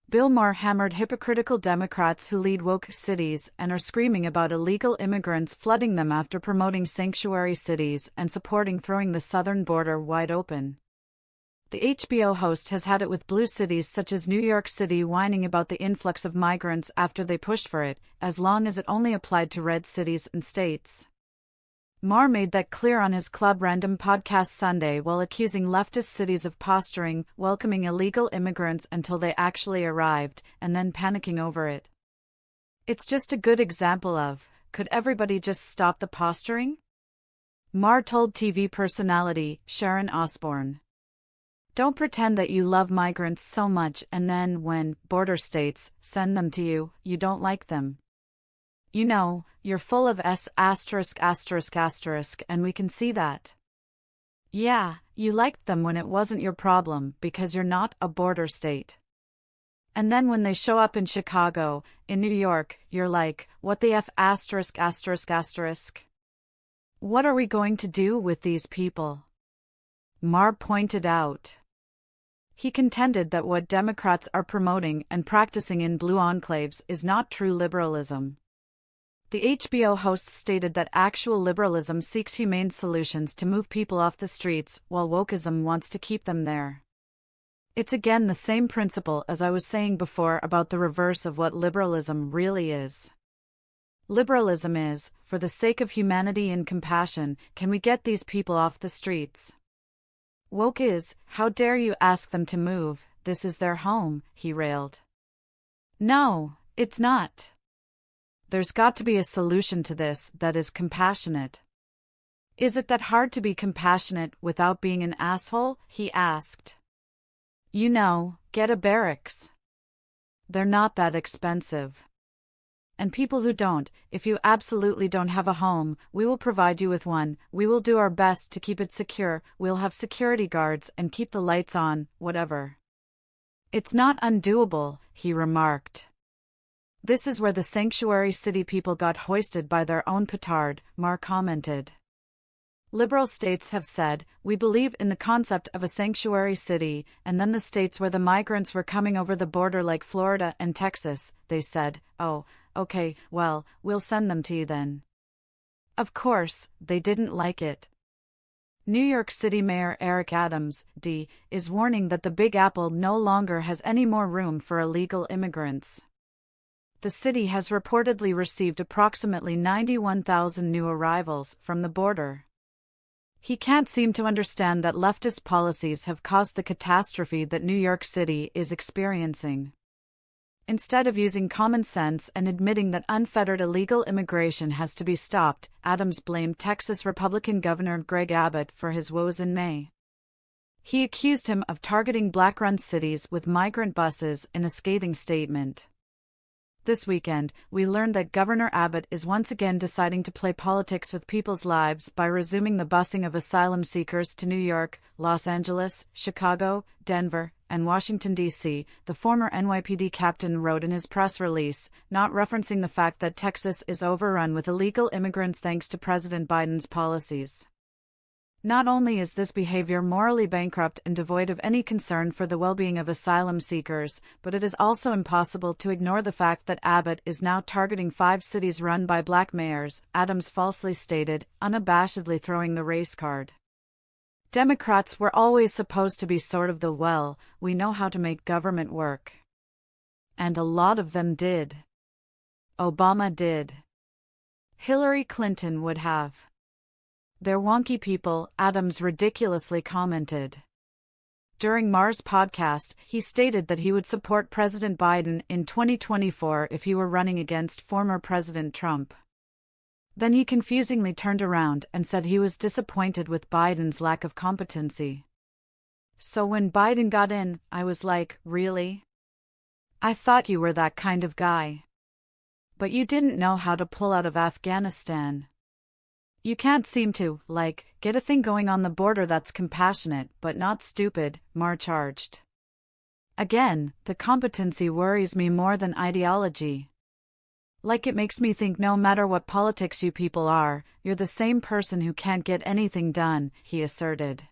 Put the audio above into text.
Bill Maher hammered hypocritical Democrats who lead woke cities and are screaming about illegal immigrants flooding them after promoting sanctuary cities and supporting throwing the southern border wide open. The HBO host has had it with blue cities such as New York City whining about the influx of migrants after they pushed for it, as long as it only applied to red cities and states. Maher made that clear on his Club Random podcast Sunday while accusing leftist cities of posturing, welcoming illegal immigrants until they actually arrived, and then panicking over it. It's just a good example of, could everybody just stop the posturing? Maher told TV personality Sharon Osbourne. Don't pretend that you love migrants so much and then, when border states send them to you, you don't like them. You know, you're full of and we can see that. Yeah, you liked them when it wasn't your problem because you're not a border state. And then when they show up in Chicago, in New York, you're like, what the F***? What are we going to do with these people? Maher pointed out. He contended that what Democrats are promoting and practicing in blue enclaves is not true liberalism. The HBO host stated that actual liberalism seeks humane solutions to move people off the streets, while wokeism wants to keep them there. It's again the same principle as I was saying before about the reverse of what liberalism really is. Liberalism is, for the sake of humanity and compassion, can we get these people off the streets? Woke is, how dare you ask them to move, this is their home, he railed. No, it's not. There's got to be a solution to this that is compassionate. Is it that hard to be compassionate without being an asshole? He asked. You know, get a barracks. They're not that expensive. And people who don't, if you absolutely don't have a home, we will provide you with one, we will do our best to keep it secure, we'll have security guards and keep the lights on, whatever. It's not undoable, he remarked. This is where the sanctuary city people got hoisted by their own petard, Maher commented. Liberal states have said, we believe in the concept of a sanctuary city, and then the states where the migrants were coming over the border like Florida and Texas, they said, oh, okay, well, we'll send them to you then. Of course, they didn't like it. New York City Mayor Eric Adams, D., is warning that the Big Apple no longer has any more room for illegal immigrants. The city has reportedly received approximately 91,000 new arrivals from the border. He can't seem to understand that leftist policies have caused the catastrophe that New York City is experiencing. Instead of using common sense and admitting that unfettered illegal immigration has to be stopped, Adams blamed Texas Republican Governor Greg Abbott for his woes in May. He accused him of targeting black-run cities with migrant buses in a scathing statement. This weekend, we learned that Governor Abbott is once again deciding to play politics with people's lives by resuming the busing of asylum seekers to New York, Los Angeles, Chicago, Denver, and Washington, D.C., the former NYPD captain wrote in his press release, not referencing the fact that Texas is overrun with illegal immigrants thanks to President Biden's policies. Not only is this behavior morally bankrupt and devoid of any concern for the well-being of asylum seekers, but it is also impossible to ignore the fact that Abbott is now targeting 5 cities run by black mayors, Adams falsely stated, unabashedly throwing the race card. Democrats were always supposed to be sort of the well, we know how to make government work. And a lot of them did. Obama did. Hillary Clinton would have. They're wonky people, Adams ridiculously commented. During Maher's podcast, he stated that he would support President Biden in 2024 if he were running against former President Trump. Then he confusingly turned around and said he was disappointed with Biden's lack of competency. So when Biden got in, I was like, really? I thought you were that kind of guy. But you didn't know how to pull out of Afghanistan. You can't seem to, get a thing going on the border that's compassionate but not stupid, Maher charged. Again, the competency worries me more than ideology. It makes me think no matter what politics you people are, you're the same person who can't get anything done, he asserted.